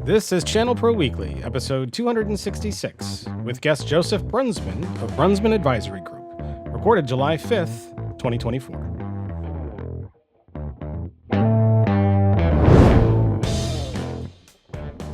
This is ChannelPro Weekly, episode 266, with guest Joseph Brunsman of Brunsman Advisory Group, recorded July 5th, 2024.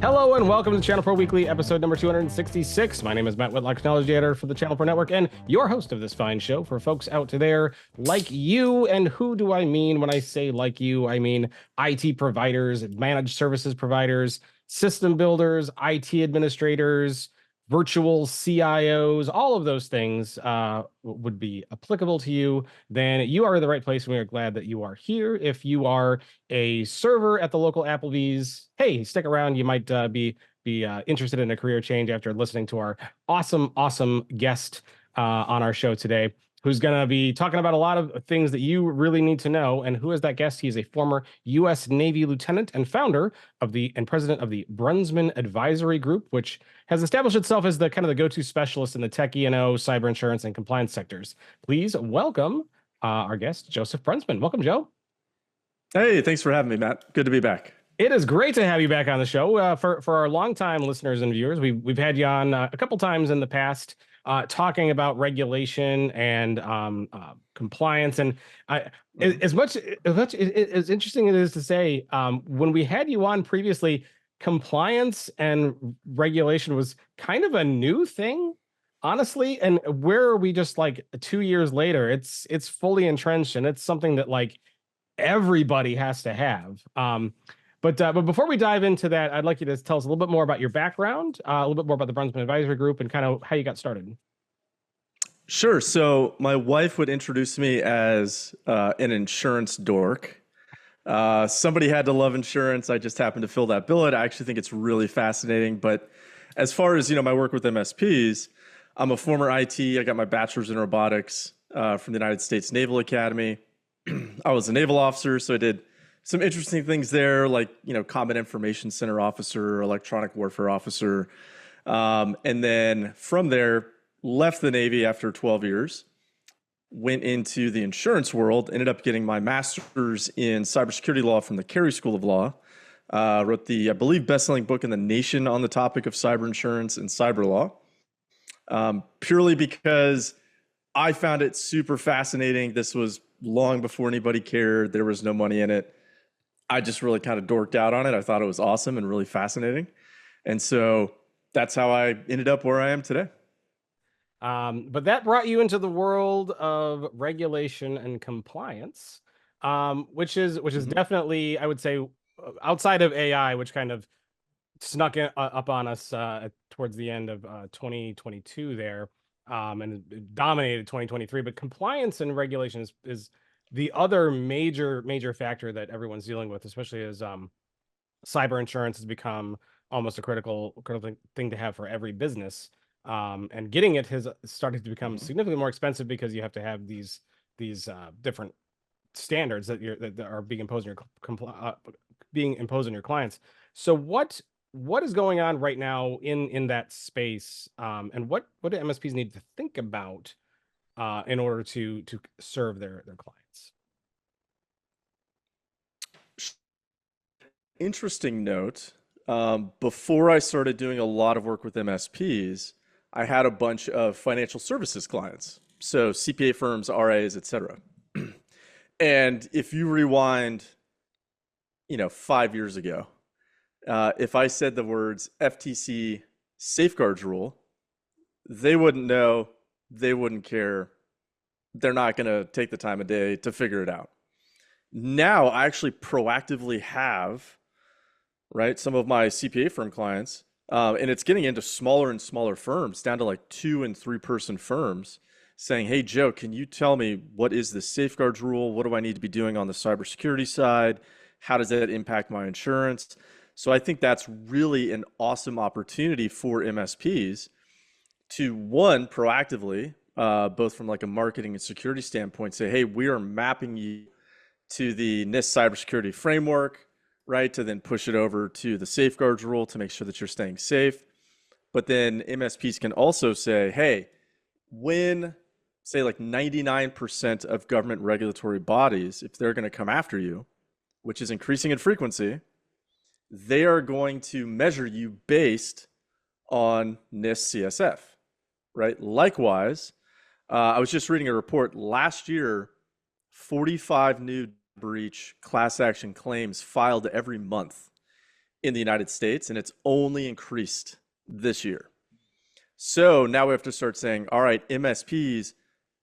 Hello and welcome to ChannelPro Weekly, episode number 266. My name is Matt Whitlock, technology editor for the ChannelPro Network, and your host of this fine show for folks out there like you. And who do I mean when I say like you? I mean IT providers, managed services providers, system builders, IT administrators, virtual CIOs, all of those things would be applicable to you. Then you are in the right place, and we are glad that you are here. If you are a server at the local Applebee's, hey, stick around. You might be interested in a career change after listening to our awesome guest on our show today, who's going to be talking about a lot of things that you really need to know. And who is that guest? He's a former U.S. Navy lieutenant and founder of and president of the Brunsman Advisory Group, which has established itself as the kind of the go-to specialist in the tech E&O, cyber insurance, and compliance sectors. Please welcome our guest, Joseph Brunsman. Welcome, Joe. Hey, thanks for having me, Matt. Good to be back. It is great to have you back on the show. For our longtime listeners and viewers, we've had you on a couple times in the past, talking about regulation and compliance. And as much as interesting it is to say, when we had you on previously, compliance and regulation was kind of a new thing, honestly. And where are we just like 2 years later? It's fully entrenched, and it's something that like everybody has to have. But before we dive into that, I'd like you to tell us a little bit more about your background, a little bit more about the Brunsman Advisory Group, and kind of how you got started. Sure. So my wife would introduce me as an insurance dork. Somebody had to love insurance. I just happened to fill that billet. I actually think it's really fascinating. But as far as, my work with MSPs, I'm a former IT. I got my bachelor's in robotics from the United States Naval Academy. I was a naval officer, so I did some interesting things there, like, Combat Information Center officer, electronic warfare officer. And then from there, left the Navy after 12 years, went into the insurance world, ended up getting my master's in cybersecurity law from the Carey School of Law. Wrote the, I believe, best-selling book in the nation on the topic of cyber insurance and cyber law, purely because I found it super fascinating. This was long before anybody cared. There was no money in it. I just really kind of dorked out on it. I thought it was awesome and really fascinating. And so that's how I ended up where I am today. But that brought you into the world of regulation and compliance, which is definitely, I would say, outside of AI, which kind of snuck up on us towards the end of 2022 there, and it dominated 2023. But compliance and regulation is the other major factor that everyone's dealing with, especially as cyber insurance has become almost a critical thing to have for every business. And getting it has started to become significantly more expensive because you have to have these different standards that are being imposed on your clients. So what is going on right now in that space, and what do MSPs need to think about in order to serve their clients? Interesting note. Before I started doing a lot of work with MSPs, I had a bunch of financial services clients, so CPA firms, RAs, etc. And if you rewind, 5 years ago, if I said the words FTC safeguards rule, they wouldn't know, they wouldn't care. They're not going to take the time of day to figure it out. Now I actually proactively have, some of my CPA firm clients, and it's getting into smaller and smaller firms, down to like 2 and 3 person firms, saying, hey, Joe, can you tell me what is the safeguards rule? What do I need to be doing on the cybersecurity side? How does that impact my insurance? So I think that's really an awesome opportunity for MSPs to, one, proactively, both from like a marketing and security standpoint, say, hey, we are mapping you to the NIST cybersecurity framework, right? To then push it over to the safeguards rule to make sure that you're staying safe. But then MSPs can also say, hey, when, say, like 99% of government regulatory bodies, if they're going to come after you, which is increasing in frequency, they are going to measure you based on NIST CSF, right? Likewise, I was just reading a report last year, 45 new breach class action claims filed every month in the United States, and it's only increased this year. So now we have to start saying, all right, MSPs,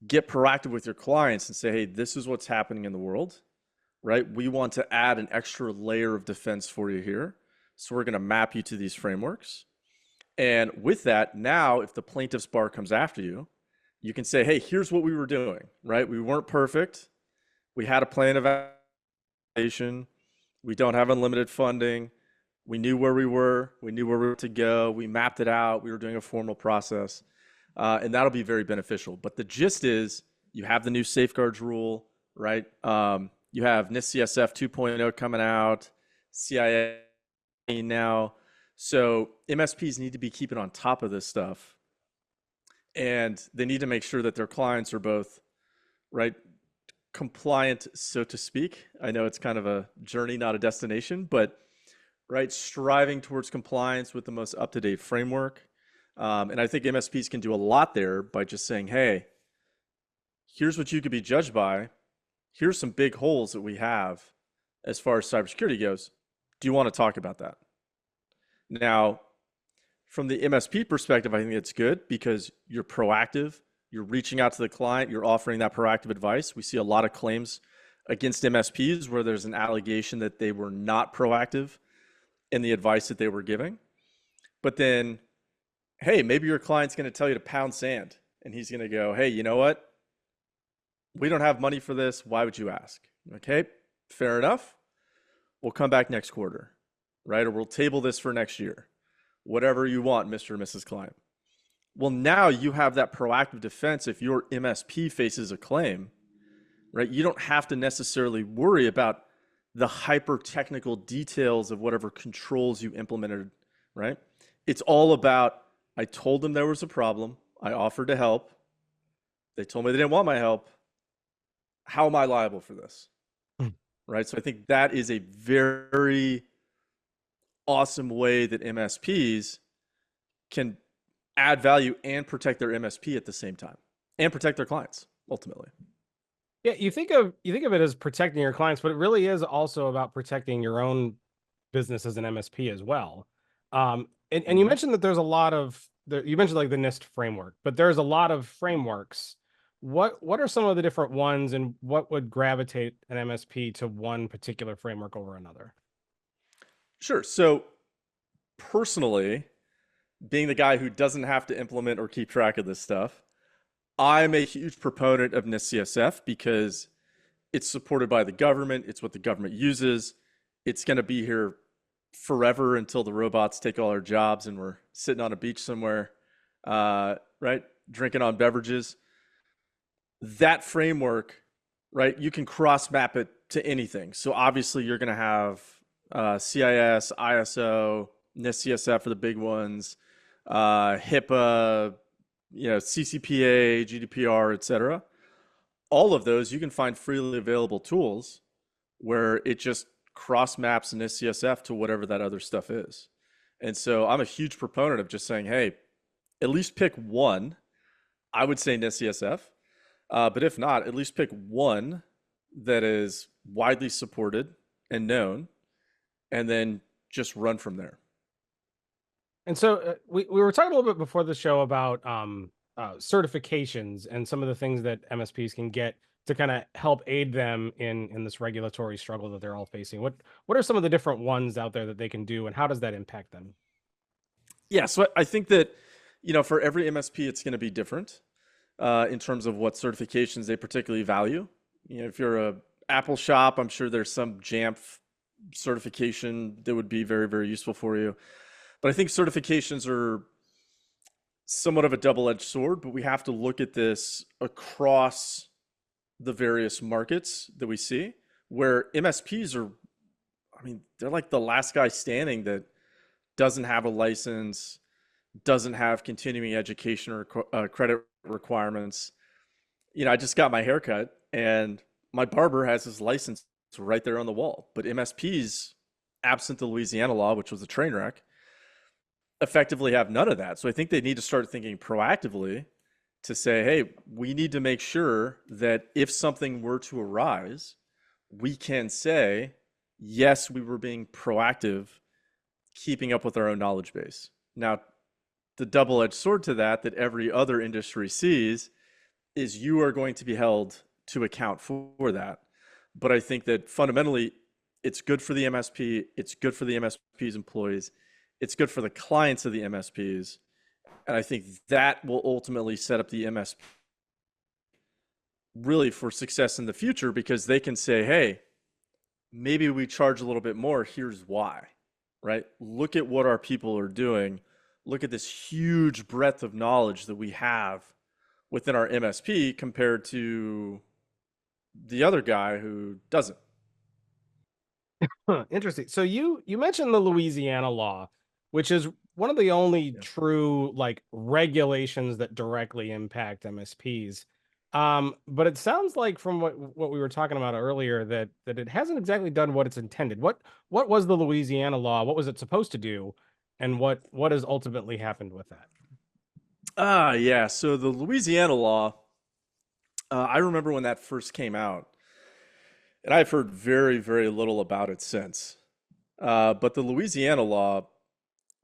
get proactive with your clients and say, hey, this is what's happening in the world, right? We want to add an extra layer of defense for you here. So we're going to map you to these frameworks. And with that, now if the plaintiff's bar comes after you, you can say, hey, here's what we were doing, right? We weren't perfect. We had a plan of action. We don't have unlimited funding. We knew where we were. We knew where we were to go. We mapped it out. We were doing a formal process. And that'll be very beneficial. But the gist is you have the new safeguards rule, right? You have NIST CSF 2.0 coming out, CIA now. So MSPs need to be keeping on top of this stuff. And they need to make sure that their clients are both, right, compliant, so to speak. I know it's kind of a journey, not a destination, but right, striving towards compliance with the most up-to-date framework. And I think MSPs can do a lot there by just saying, hey, here's what you could be judged by. Here's some big holes that we have as far as cybersecurity goes. Do you want to talk about that? Now, from the MSP perspective, I think it's good because you're proactive. You're reaching out to the client. You're offering that proactive advice. We see a lot of claims against MSPs where there's an allegation that they were not proactive in the advice that they were giving. But then, hey, maybe your client's going to tell you to pound sand. And he's going to go, hey, you know what? We don't have money for this. Why would you ask? Okay, fair enough. We'll come back next quarter, right? Or we'll table this for next year. Whatever you want, Mr. or Mrs. Client. Well, now you have that proactive defense if your MSP faces a claim, right? You don't have to necessarily worry about the hyper technical details of whatever controls you implemented, right? It's all about, I told them there was a problem. I offered to help. They told me they didn't want my help. How am I liable for this? Right? So I think that is a very awesome way that MSPs can add value and protect their MSP at the same time and protect their clients ultimately. Yeah, you think of it as protecting your clients, but it really is also about protecting your own business as an MSP as well. And you mentioned that there's a lot of you mentioned like the NIST framework, but there's a lot of frameworks. What are some of the different ones, and what would gravitate an MSP to one particular framework over another? Sure. So personally, being the guy who doesn't have to implement or keep track of this stuff, I'm a huge proponent of NIST CSF because it's supported by the government. It's what the government uses. It's going to be here forever until the robots take all our jobs and we're sitting on a beach somewhere, right, drinking on beverages. That framework, right, you can cross map it to anything. So obviously you're going to have CIS, ISO, NIST CSF for the big ones, HIPAA, CCPA, GDPR, etc. All of those, you can find freely available tools where it just cross maps NIST CSF to whatever that other stuff is. And so I'm a huge proponent of just saying, hey, at least pick one. I would say NIST CSF. But if not, at least pick one that is widely supported and known, and then just run from there. And so we were talking a little bit before the show about certifications and some of the things that MSPs can get to kind of help aid them in this regulatory struggle that they're all facing. What are some of the different ones out there that they can do, and how does that impact them? Yeah, so I think that for every MSP, it's going to be different in terms of what certifications they particularly value. If you're a Apple shop, I'm sure there's some Jamf certification that would be very, very useful for you. But I think certifications are somewhat of a double-edged sword, but we have to look at this across the various markets that we see, where MSPs are, they're like the last guy standing that doesn't have a license, doesn't have continuing education or credit requirements. I just got my haircut and my barber has his license right there on the wall, but MSPs absent the Louisiana law, which was a train wreck, effectively have none of that. So I think they need to start thinking proactively to say, hey, we need to make sure that if something were to arise, we can say, yes, we were being proactive, keeping up with our own knowledge base. Now, the double-edged sword to that every other industry sees is you are going to be held to account for that. But I think that fundamentally, it's good for the MSP, it's good for the MSP's employees, it's good for the clients of the MSPs, and I think that will ultimately set up the MSP really for success in the future, because they can say, hey, maybe we charge a little bit more, here's why, right? Look at what our people are doing. Look at this huge breadth of knowledge that we have within our MSP compared to the other guy who doesn't. Huh, interesting. So you mentioned the Louisiana law, which is one of the only Yeah. true like regulations that directly impact MSPs. But it sounds like from what we were talking about earlier that it hasn't exactly done what it's intended. What was the Louisiana law? What was it supposed to do? And what has ultimately happened with that? Yeah. So the Louisiana law, I remember when that first came out, and I've heard very, very little about it since. But the Louisiana law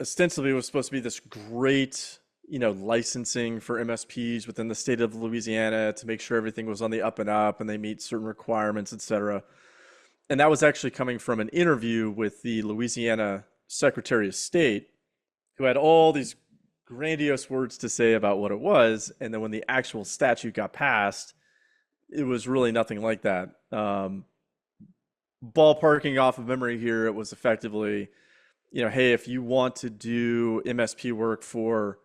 ostensibly was supposed to be this great, licensing for MSPs within the state of Louisiana to make sure everything was on the up and up and they meet certain requirements, et cetera. And that was actually coming from an interview with the Louisiana Secretary of State, who had all these grandiose words to say about what it was. And then when the actual statute got passed, it was really nothing like that. Ballparking off of memory here, it was effectively, hey, if you want to do MSP work for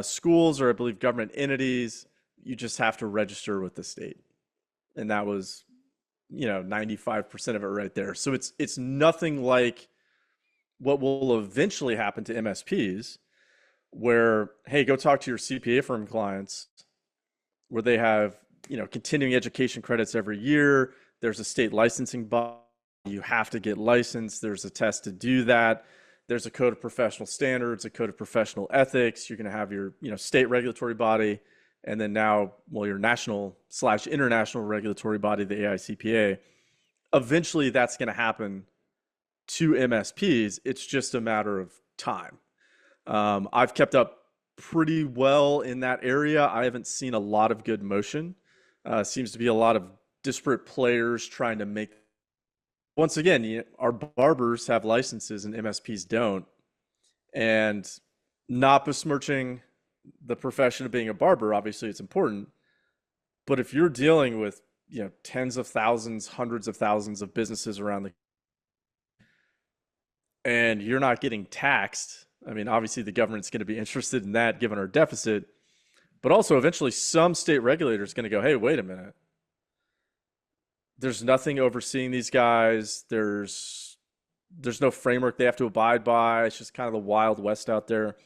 schools or I believe government entities, you just have to register with the state. And that was, 95% of it right there. So it's nothing like what will eventually happen to MSPs, where, hey, go talk to your CPA firm clients, where they have, continuing education credits every year. There's a state licensing body. You have to get licensed. There's a test to do that. There's a code of professional standards, a code of professional ethics. You're going to have your, state regulatory body, and then now, well, your national/international regulatory body, the AICPA. Eventually, that's going to happen to MSPs. It's just a matter of time. I've kept up pretty well in that area. I haven't seen a lot of good motion. Seems to be a lot of disparate players trying to make. Once again, our barbers have licenses and MSPs don't, and not besmirching the profession of being a barber. Obviously, it's important, but if you're dealing with tens of thousands, hundreds of thousands of businesses around and you're not getting taxed, I mean, obviously the government's going to be interested in that given our deficit, but also eventually some state regulator is going to go, hey, wait a minute. There's nothing overseeing these guys. There's no framework they have to abide by. It's just kind of the Wild West out there.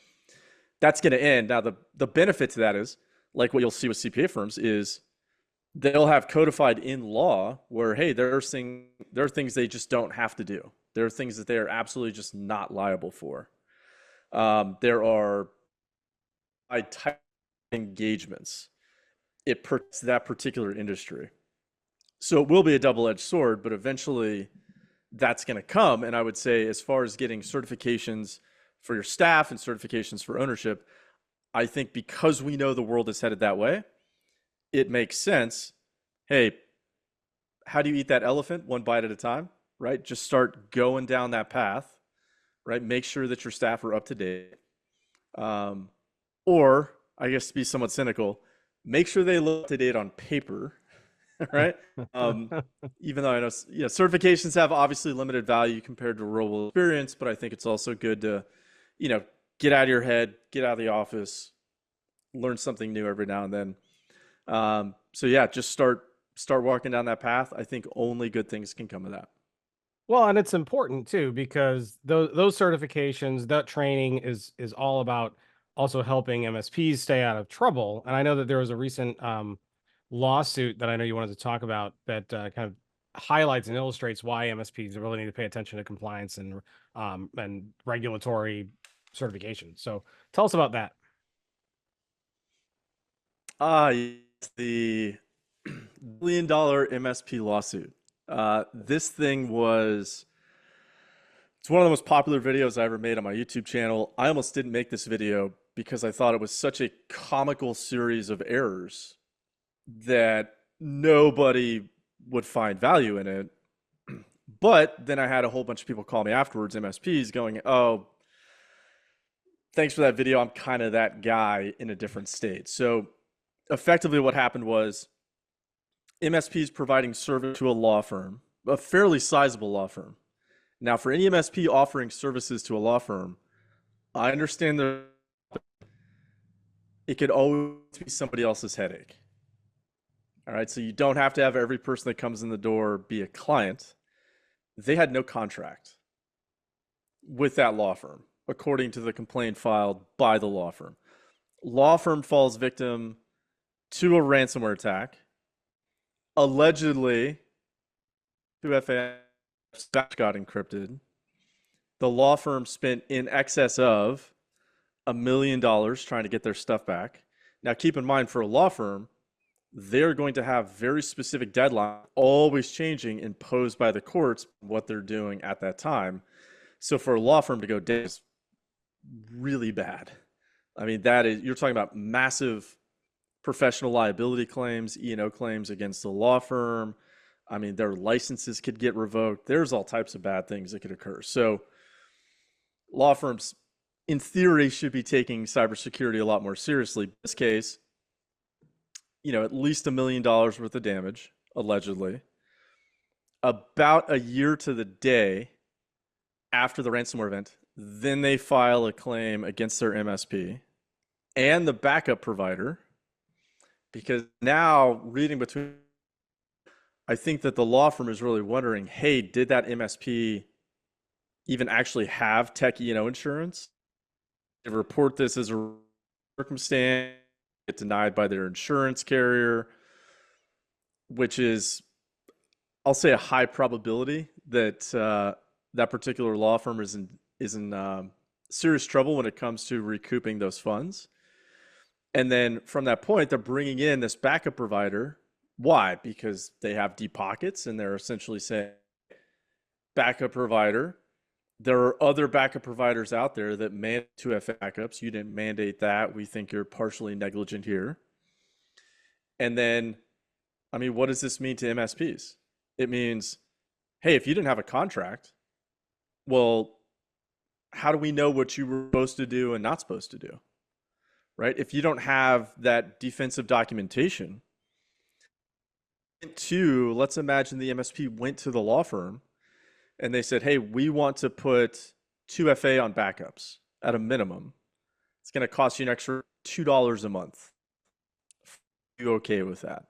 That's going to end. Now, the benefit to that is, like what you'll see with CPA firms, is they'll have codified in law where, hey, there are things they just don't have to do. There are things that they are absolutely just not liable for. There are type engagements. It protects that particular industry. So it will be a double-edged sword, but eventually that's going to come. And I would say, as far as getting certifications for your staff and certifications for ownership, I think because we know the world is headed that way, it makes sense. Hey, how do you eat that elephant? One bite at a time, right? Just start going down that path, right? Make sure that your staff are up to date. Or, I guess to be somewhat cynical, make sure they look up to date on paper, right? Even though I know, certifications have obviously limited value compared to real world experience, but I think it's also good to, get out of your head, get out of the office, learn something new every now and then. So yeah, just start walking down that path. I think only good things can come of that. Well, and it's important too because those certifications, that training is all about also helping MSPs stay out of trouble. And I know that there was a recent lawsuit that I know you wanted to talk about that kind of highlights and illustrates why MSPs really need to pay attention to compliance and regulatory certification. So tell us about that. Yes, the $1 billion MSP lawsuit. This thing was, it's one of the most popular videos I ever made on my YouTube channel. I almost didn't make this video because I thought it was such a comical series of errors that nobody would find value in it. But then I had a whole bunch of people call me afterwards, MSPs, going, oh, thanks for that video. I'm kind of that guy in a different state. So effectively what happened was MSPs providing service to a law firm, a fairly sizable law firm. Now, for any MSP offering services to a law firm, I understand that it could always be somebody else's headache. All right, so you don't have to have every person that comes in the door be a client. They had no contract with that law firm, according to the complaint filed by the law firm. Law firm falls victim to a ransomware attack. Allegedly, 2FA got encrypted. The law firm spent in excess of $1 million trying to get their stuff back. Now, keep in mind, for a law firm, they're going to have very specific deadlines, always changing, imposed by the courts, what they're doing at that time. So for a law firm to go down is really bad. I mean, that is, you're talking about massive professional liability claims, E&O claims against the law firm. I mean, their licenses could get revoked. There's all types of bad things that could occur. So law firms, in theory, should be taking cybersecurity a lot more seriously. In this case, at least $1 million worth of damage, allegedly. About a year to the day after the ransomware event, then they file a claim against their MSP and the backup provider, because now, reading between, I think that the law firm is really wondering, hey, did that MSP even actually have tech E&O insurance? They report this as a circumstance, get denied by their insurance carrier, which is, I'll say, a high probability that that particular law firm is in serious trouble when it comes to recouping those funds. And then from that point, they're bringing in this backup provider. Why? Because they have deep pockets, and they're essentially saying, backup provider, there are other backup providers out there that mandate 2FA backups. You didn't mandate that. We think you're partially negligent here. And then, I mean, what does this mean to MSPs? It means, hey, if you didn't have a contract, well, how do we know what you were supposed to do and not supposed to do? Right? If you don't have that defensive documentation, let's imagine the MSP went to the law firm and they said, hey, we want to put 2FA on backups at a minimum. It's going to cost you an extra $2 a month. Are you okay with that?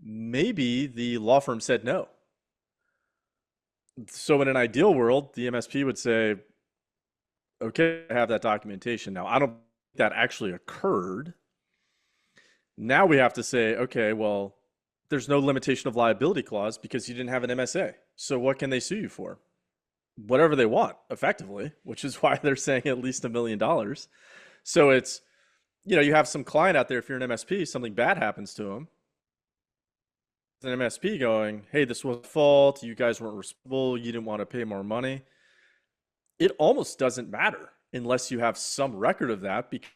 Maybe the law firm said no. So in an ideal world, the MSP would say, okay, I have that documentation. Now, I don't think that actually occurred. Now we have to say, okay, well, there's no limitation of liability clause because you didn't have an MSA. So what can they sue you for? Whatever they want, effectively, which is why they're saying at least $1 million. So it's, you have some client out there, if you're an MSP, something bad happens to them. An MSP going, hey, this was fault. You guys weren't responsible. You didn't want to pay more money. It almost doesn't matter unless you have some record of that, because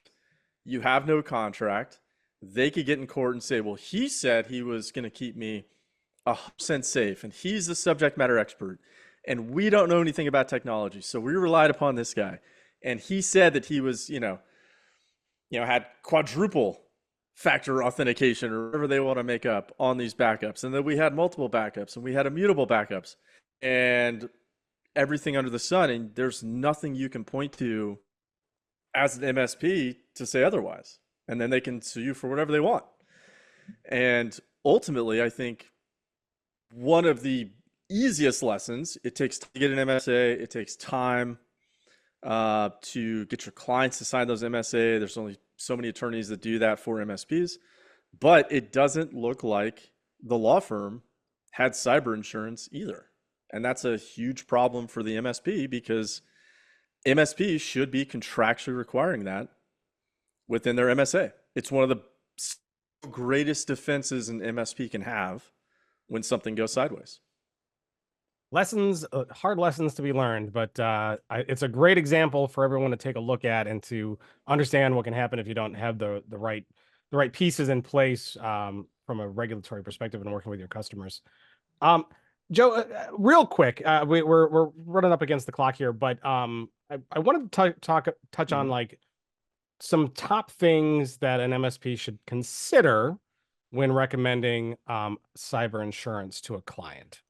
you have no contract. They could get in court and say, well, he said he was going to keep me 100% safe, and he's the subject matter expert, and we don't know anything about technology, so we relied upon this guy, and he said that he was, had quadruple factor authentication or whatever they want to make up on these backups, and then we had multiple backups, and we had immutable backups, and everything under the sun, and there's nothing you can point to as an MSP to say otherwise. And then they can sue you for whatever they want. And ultimately, I think one of the easiest lessons, it takes to get an MSA, it takes time to get your clients to sign those MSA. There's only so many attorneys that do that for MSPs, but it doesn't look like the law firm had cyber insurance either. And that's a huge problem for the MSP because MSPs should be contractually requiring that within their MSA. It's one of the greatest defenses an MSP can have when something goes sideways. Lessons, hard lessons to be learned, but it's a great example for everyone to take a look at and to understand what can happen if you don't have the right pieces in place from a regulatory perspective and working with your customers. Joe, real quick, we're running up against the clock here, but I wanted to touch on like some top things that an MSP should consider when recommending cyber insurance to a client.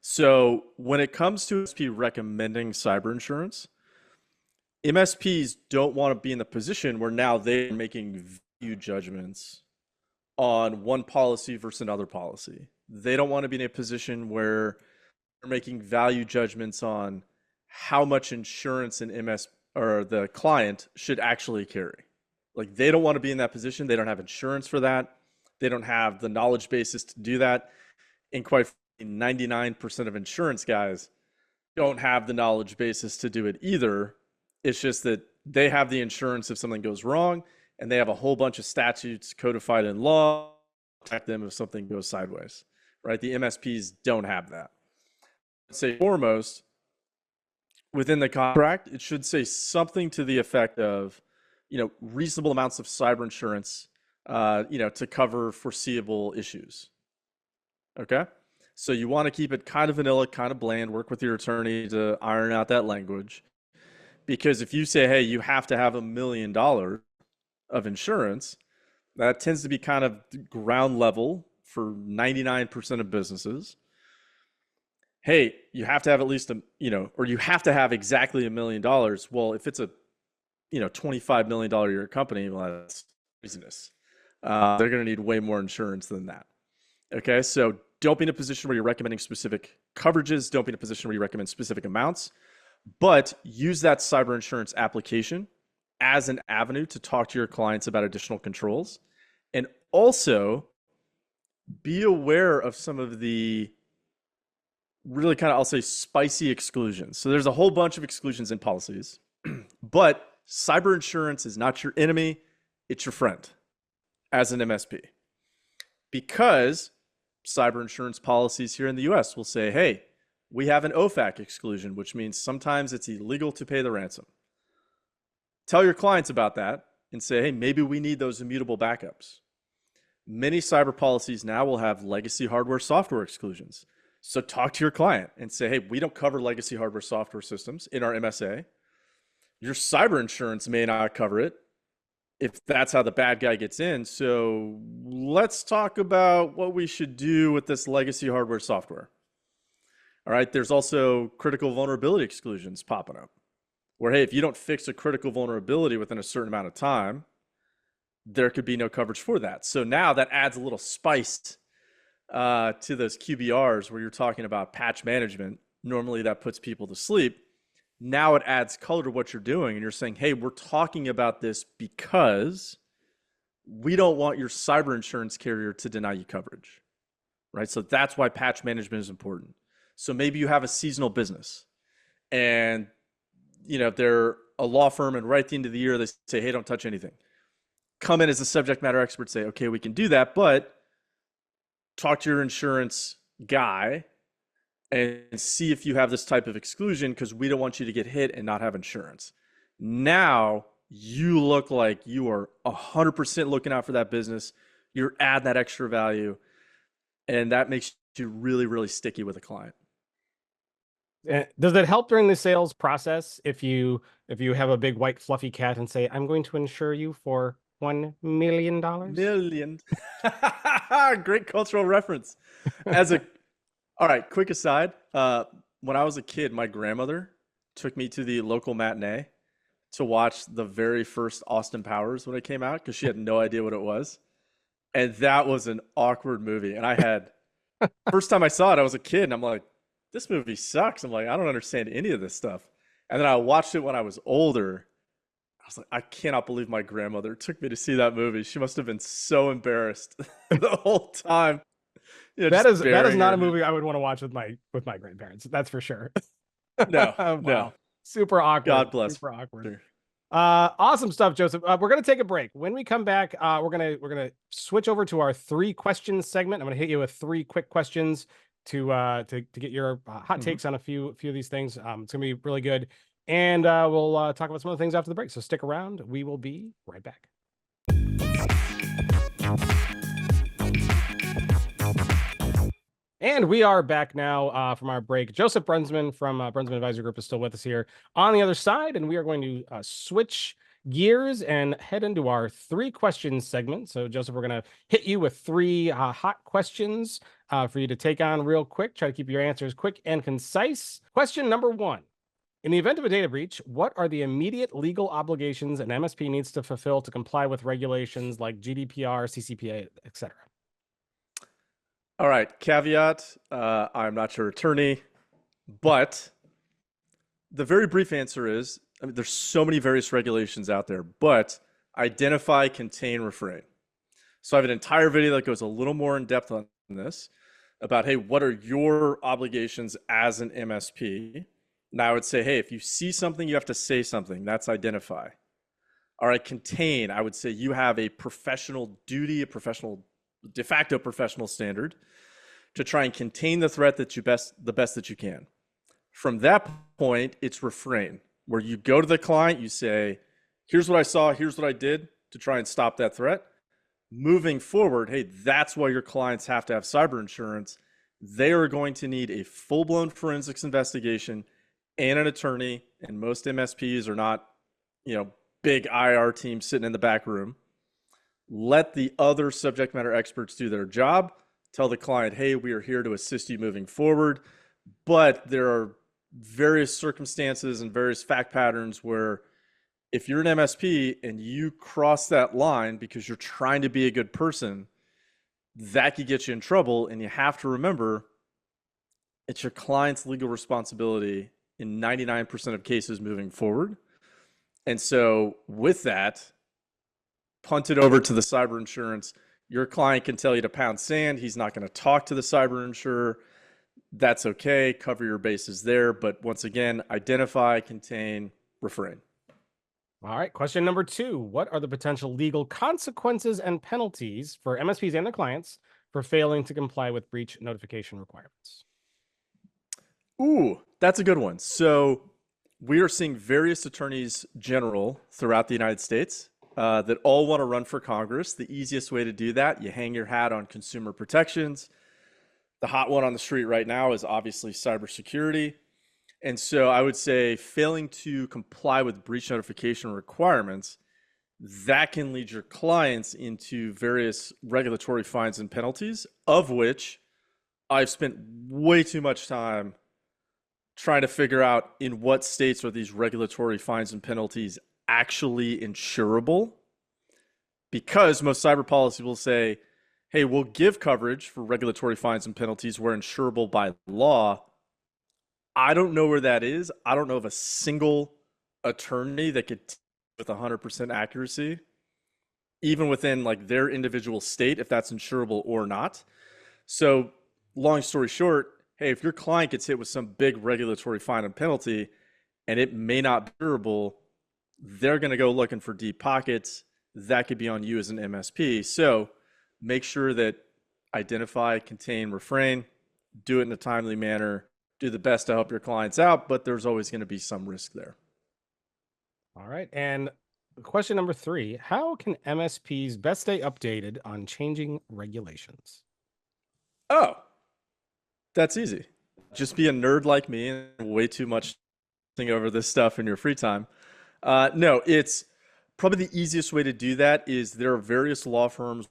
So when it comes to MSP recommending cyber insurance, MSPs don't want to be in the position where now they're making value judgments on one policy versus another policy. They don't want to be in a position where they're making value judgments on how much insurance an MS or the client should actually carry. Like they don't want to be in that position. They don't have insurance for that. They don't have the knowledge basis to do that. And quite frankly, 99% of insurance guys don't have the knowledge basis to do it either. It's just that they have the insurance if something goes wrong, and they have a whole bunch of statutes codified in law to protect them if something goes sideways, right? The MSPs don't have that. I'd say foremost, within the contract, it should say something to the effect of, reasonable amounts of cyber insurance, to cover foreseeable issues. Okay? So you want to keep it kind of vanilla, kind of bland, work with your attorney to iron out that language. Because if you say, hey, you have to have $1 million of insurance, that tends to be kind of ground level for 99% of businesses. Hey, you have to have at least or you have to have exactly $1 million. Well, if it's a, $25 million a year company, well, that's craziness. They're going to need way more insurance than that. Okay, so don't be in a position where you're recommending specific coverages. Don't be in a position where you recommend specific amounts. But use that cyber insurance application as an avenue to talk to your clients about additional controls. And also be aware of some of the really kind of, I'll say, spicy exclusions. So there's a whole bunch of exclusions in policies, but cyber insurance is not your enemy, it's your friend as an MSP. Because cyber insurance policies here in the US will say, hey, we have an OFAC exclusion, which means sometimes it's illegal to pay the ransom. Tell your clients about that and say, hey, maybe we need those immutable backups. Many cyber policies now will have legacy hardware software exclusions. So talk to your client and say, hey, we don't cover legacy hardware software systems in our MSA. Your cyber insurance may not cover it if that's how the bad guy gets in. So let's talk about what we should do with this legacy hardware software. All right, there's also critical vulnerability exclusions popping up where, hey, if you don't fix a critical vulnerability within a certain amount of time, there could be no coverage for that. So now that adds a little spice to those QBRs where you're talking about patch management. Normally that puts people to sleep. Now it adds color to what you're doing and you're saying, hey, we're talking about this because we don't want your cyber insurance carrier to deny you coverage, right? So that's why patch management is important. So maybe you have a seasonal business and, they're a law firm and right at the end of the year, they say, hey, don't touch anything. Come in as a subject matter expert, say, okay, we can do that, but talk to your insurance guy and see if you have this type of exclusion because we don't want you to get hit and not have insurance. Now you look like you are 100% looking out for that business. You're adding that extra value, and that makes you really, really sticky with a client. Does it help during the sales process if you have a big white fluffy cat and say, I'm going to insure you for $1 million? Million. Great cultural reference. All right, quick aside. When I was a kid, my grandmother took me to the local matinee to watch the very first Austin Powers when it came out because she had no idea what it was. And that was an awkward movie. And first time I saw it, I was a kid and I'm like, this movie sucks. I'm like, I don't understand any of this stuff. And then I watched it when I was older. I was like, I cannot believe my grandmother took me to see that movie. She must have been so embarrassed the whole time. That is burying not her a in movie I would want to watch with my grandparents. That's for sure. No, no. Wow. Super awkward. God bless Super awkward. her. Awesome stuff, Joseph. We're gonna take a break. When we come back, we're gonna switch over to our 3 questions segment. I'm gonna hit you with 3 quick questions to get your hot takes on a few of these things. It's gonna be really good, and we'll talk about some of the things after the break. So stick around. We will be right back. And we are back now from our break. Joseph Brunsman from Brunsman Advisory Group is still with us here on the other side, and we are going to switch gears and head into our 3 questions segment. So, Joseph, we're going to hit you with 3 hot questions for you to take on real quick. Try to keep your answers quick and concise. Question number 1. In the event of a data breach, what are the immediate legal obligations an MSP needs to fulfill to comply with regulations like GDPR, CCPA, etc.? All right, caveat, I'm not your attorney, but the very brief answer is, I mean, there's so many various regulations out there, but identify, contain, refrain. So I have an entire video that goes a little more in depth on this about, hey, what are your obligations as an MSP? And I would say, hey, if you see something, you have to say something. That's identify. All right, contain, I would say you have a professional duty, a professional de facto professional standard to try and contain the threat that the best that you can. From that point, it's refrain, where you go to the client, you say, here's what I saw, here's what I did to try and stop that threat. Moving forward, hey, that's why your clients have to have cyber insurance. They are going to need a full-blown forensics investigation and an attorney, and most MSPs are not, big IR teams sitting in the back room. Let the other subject matter experts do their job. Tell the client, hey, we are here to assist you moving forward. But there are various circumstances and various fact patterns where if you're an MSP and you cross that line because you're trying to be a good person, that could get you in trouble. And you have to remember, it's your client's legal responsibility in 99% of cases moving forward. And so with that, punt it over to the cyber insurance. Your client can tell you to pound sand. He's not going to talk to the cyber insurer. That's okay. Cover your bases there. But once again, identify, contain, refrain. All right. Question number 2. What are the potential legal consequences and penalties for MSPs and their clients for failing to comply with breach notification requirements? Ooh, that's a good one. So we are seeing various attorneys general throughout the United States that all want to run for Congress. The easiest way to do that, you hang your hat on consumer protections. The hot one on the street right now is obviously cybersecurity. And so I would say failing to comply with breach notification requirements, that can lead your clients into various regulatory fines and penalties, of which I've spent way too much time trying to figure out in what states are these regulatory fines and penalties actually insurable, because most cyber policies will say, hey, we'll give coverage for regulatory fines and penalties where insurable by law. I don't know where that is. I don't know of a single attorney that could with 100% accuracy, even within like their individual state, if that's insurable or not. So long story short, hey, if your client gets hit with some big regulatory fine and penalty and it may not be durable, they're going to go looking for deep pockets. That could be on you as an MSP. So make sure that identify, contain, refrain, do it in a timely manner, do the best to help your clients out, but there's always going to be some risk there. All right. And question number 3, how can MSPs best stay updated on changing regulations? Oh, that's easy. Just be a nerd like me and way too much think over this stuff in your free time. No, it's probably the easiest way to do that is there are various law firms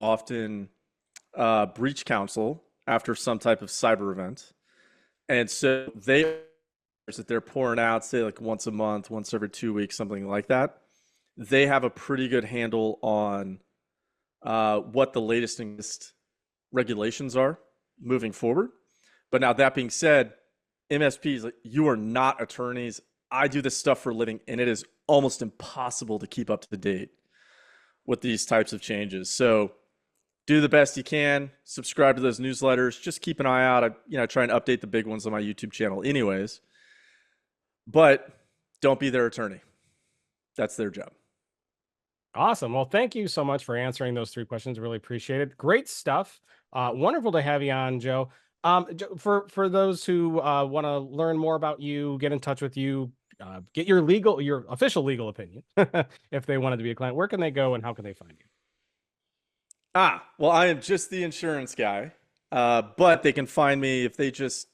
often breach counsel after some type of cyber event. And so that they're pouring out, say like once a month, once every 2 weeks, something like that. They have a pretty good handle on what the latest regulations are moving forward. But now that being said, MSPs, you are not attorneys. I do this stuff for a living, and it is almost impossible to keep up to date with these types of changes. So do the best you can. Subscribe to those newsletters. Just keep an eye out. I try and update the big ones on my YouTube channel anyways. But don't be their attorney. That's their job. Awesome. Well, thank you so much for answering those 3 questions. Really appreciate it. Great stuff. Wonderful to have you on, Joe. For those who want to learn more about you, get in touch with you, get your official legal opinion, if they wanted to be a client, where can they go and how can they find you? Well, I am just the insurance guy, but they can find me if they just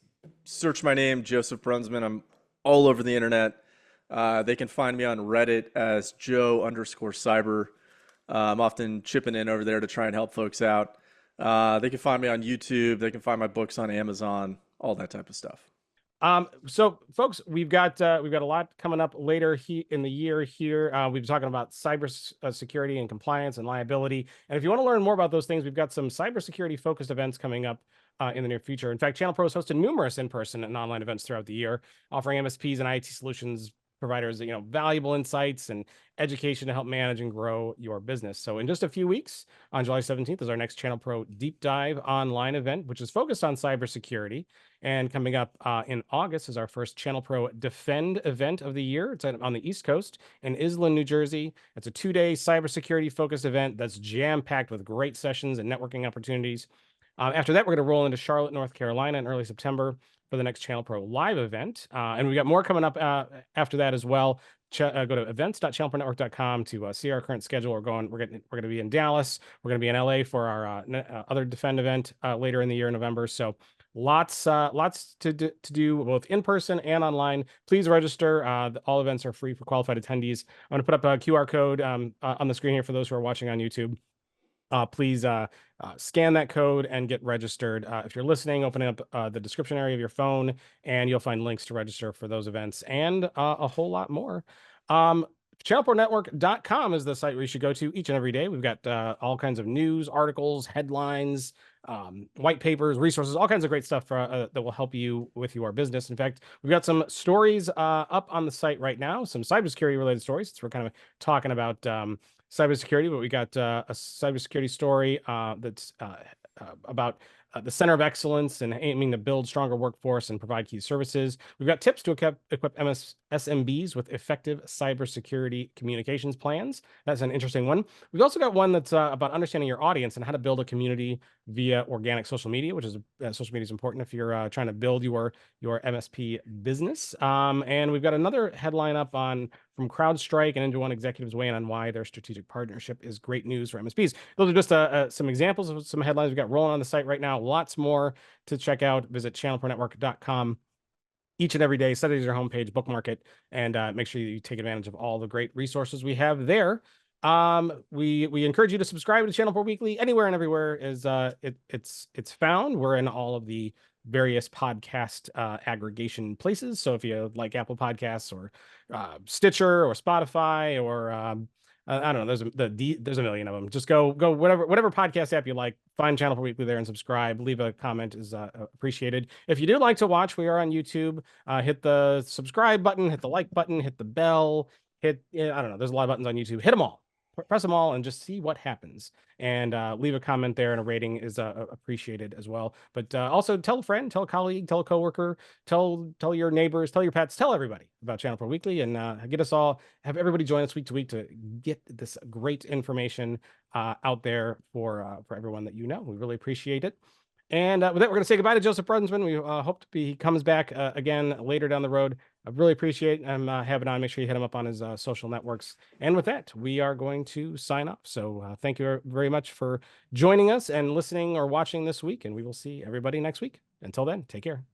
search my name, Joseph Brunsman. I'm all over the internet. They can find me on Reddit as Joe_cyber. I'm often chipping in over there to try and help folks out. They can find me on YouTube. They can find my books on Amazon, all that type of stuff. So folks, we've got a lot coming up later in the year here. We've been talking about security and compliance and liability. And if you want to learn more about those things, we've got some cybersecurity focused events coming up in the near future. In fact, ChannelPro has hosted numerous in-person and online events throughout the year, offering MSPs and IT solutions providers, valuable insights and education to help manage and grow your business. So in just a few weeks, on July 17th is our next ChannelPro Deep Dive online event, which is focused on cybersecurity. And coming up in August is our first ChannelPro Defend event of the year. It's on the East Coast in Island, New Jersey. It's a 2-day cybersecurity focused event that's jam-packed with great sessions and networking opportunities. After that, we're going to roll into Charlotte, North Carolina in early September for the next ChannelPro live event. And we got more coming up after that as well. Go to events.channelpronetwork.com to see our current schedule. We're going to be in Dallas. We're going to be in LA for our other Defend event later in the year in November. So lots to do both in person and online. Please register. All events are free for qualified attendees. I'm going to put up a QR code on the screen here for those who are watching on YouTube. Please scan that code and get registered. If you're listening, opening up the description area of your phone, and you'll find links to register for those events and a whole lot more. ChannelProNetwork.com is the site where you should go to each and every day. We've got all kinds of news, articles, headlines, white papers, resources, all kinds of great stuff that will help you with your business. In fact, we've got some stories up on the site right now, some cybersecurity related stories. So we're kind of talking about cybersecurity, but we got a cybersecurity story that's about the Center of Excellence and aiming to build stronger workforce and provide key services. We've got tips to equip SMBs with effective cybersecurity communications plans. That's an interesting one. We've also got one that's about understanding your audience and how to build a community via organic social media, which is social media is important if you're trying to build your MSP business. And we've got another headline up from CrowdStrike and Into1 executives weighing on why their strategic partnership is great news for MSPs. Those are just some examples of some headlines we've got rolling on the site right now. Lots more to check out. Visit ChannelProNetwork.com each and every day. Set it as your homepage, bookmark it, and make sure you take advantage of all the great resources we have there. We encourage you to subscribe to ChannelPro Weekly anywhere and everywhere it's found. We're in all of the various podcast aggregation places. So if you like Apple Podcasts or Stitcher or Spotify or I don't know, there's a million of them. Just go whatever podcast app you like, find ChannelPro Weekly there and subscribe. Leave a comment is appreciated. If you do like to watch, we are on YouTube. Hit the subscribe button, hit the like button, hit the bell, I don't know, there's a lot of buttons on YouTube. Hit them all. Press them all and just see what happens, and leave a comment there, and a rating is appreciated as well. But also tell a friend, tell a colleague, tell a coworker, tell your neighbors, tell your pets, tell everybody about ChannelPro Weekly, and have everybody join us week to week to get this great information out there for everyone that you know. We really appreciate it. And with that, we're going to say goodbye to Joseph Brunsman. We hope he comes back again later down the road. I really appreciate him having on. Make sure you hit him up on his social networks. And with that, we are going to sign off. So thank you very much for joining us and listening or watching this week. And we will see everybody next week. Until then, take care.